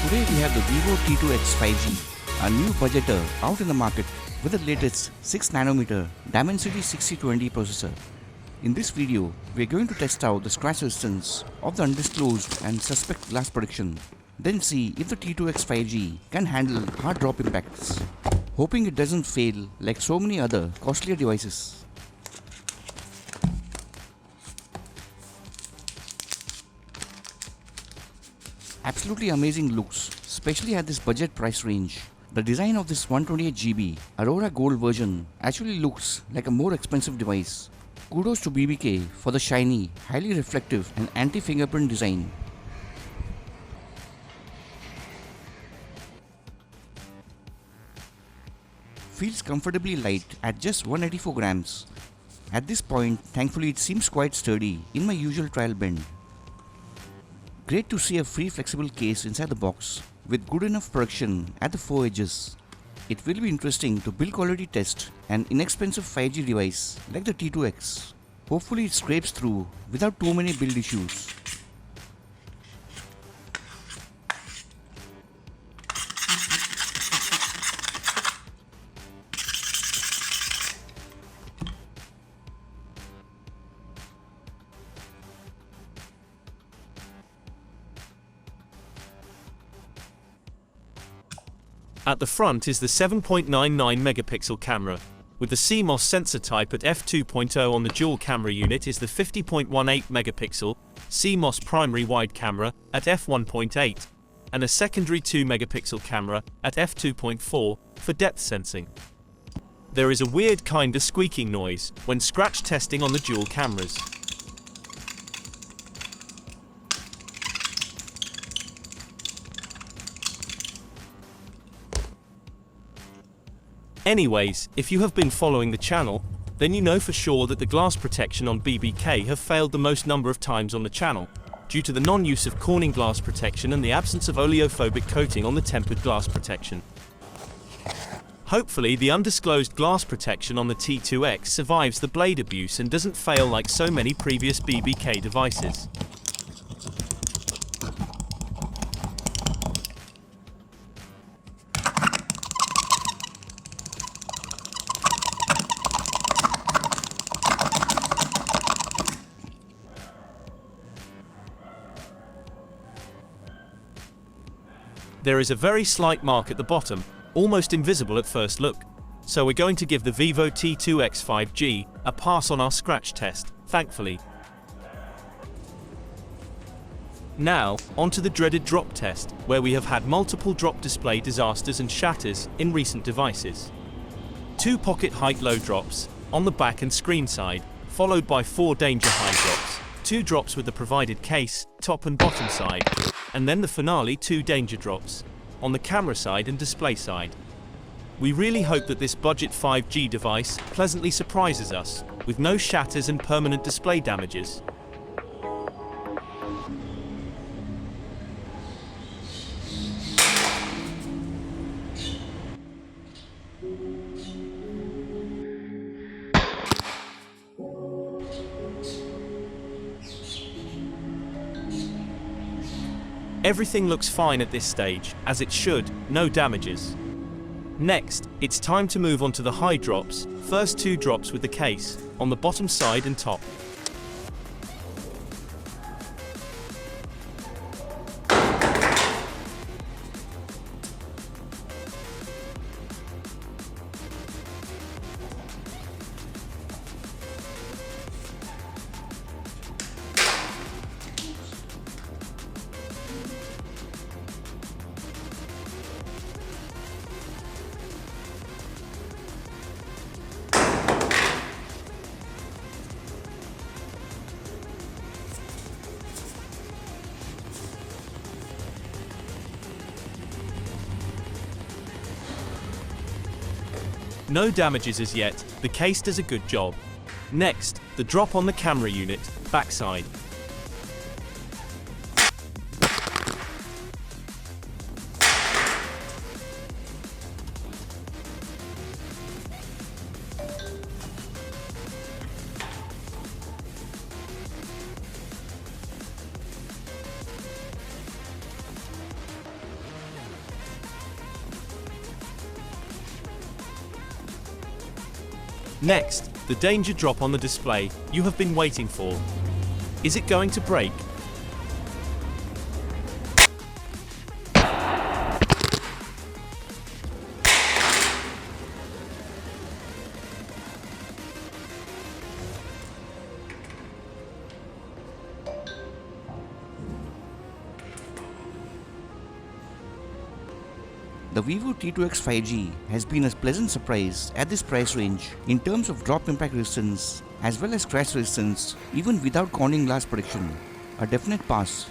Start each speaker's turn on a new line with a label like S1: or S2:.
S1: Today we have the Vivo T2x 5G, a new budgeter out in the market with the latest 6nm Dimensity 6020 processor. In this video, we are going to test out the scratch resistance of the undisclosed and suspect glass protection, then see if the T2x 5G can handle hard drop impacts, hoping it doesn't fail like so many other costlier devices. Absolutely amazing looks, especially at this budget price range. The design of this 128GB Aurora Gold version actually looks like a more expensive device. Kudos to BBK for the shiny, highly reflective and anti-fingerprint design. Feels comfortably light at just 184 grams. At this point, thankfully it seems quite sturdy in my usual trial bend. Great to see a free flexible case inside the box with good enough protection at the 4 edges. It will be interesting to build quality test an inexpensive 5G device like the T2x. Hopefully it scrapes through without too many build issues.
S2: At the front is the 7.99 megapixel camera. With the CMOS sensor type at f2.0 on the dual camera unit is the 50.18 megapixel CMOS primary wide camera at f1.8 and a secondary 2 megapixel camera at f2.4 for depth sensing. There is a weird kinda squeaking noise when scratch testing on the dual cameras. Anyways, if you have been following the channel, then you know for sure that the glass protection on BBK have failed the most number of times on the channel, due to the non-use of Corning glass protection and the absence of oleophobic coating on the tempered glass protection. Hopefully the undisclosed glass protection on the T2x survives the blade abuse and doesn't fail like so many previous BBK devices. There is a very slight mark at the bottom, almost invisible at first look. So we're going to give the Vivo T2x 5G a pass on our scratch test, thankfully. Now, onto the dreaded drop test, where we have had multiple drop display disasters and shatters in recent devices. 2 pocket height low drops, on the back and screen side, followed by 4 danger high drops, 2 drops with the provided case, top and bottom side, and then the finale 2 danger drops, on the camera side and display side. We really hope that this budget 5G device pleasantly surprises us, with no shatters and permanent display damages. Everything looks fine at this stage, as it should, no damages. Next, it's time to move on to the high drops, first 2 drops with the case, on the bottom side and top. No damages as yet, the case does a good job. Next, the drop on the camera unit, backside. Next, the danger drop on the display you have been waiting for. Is it going to break?
S1: The Vivo T2x 5G has been a pleasant surprise at this price range in terms of drop impact resistance as well as crash resistance even without corning glass protection. A definite pass.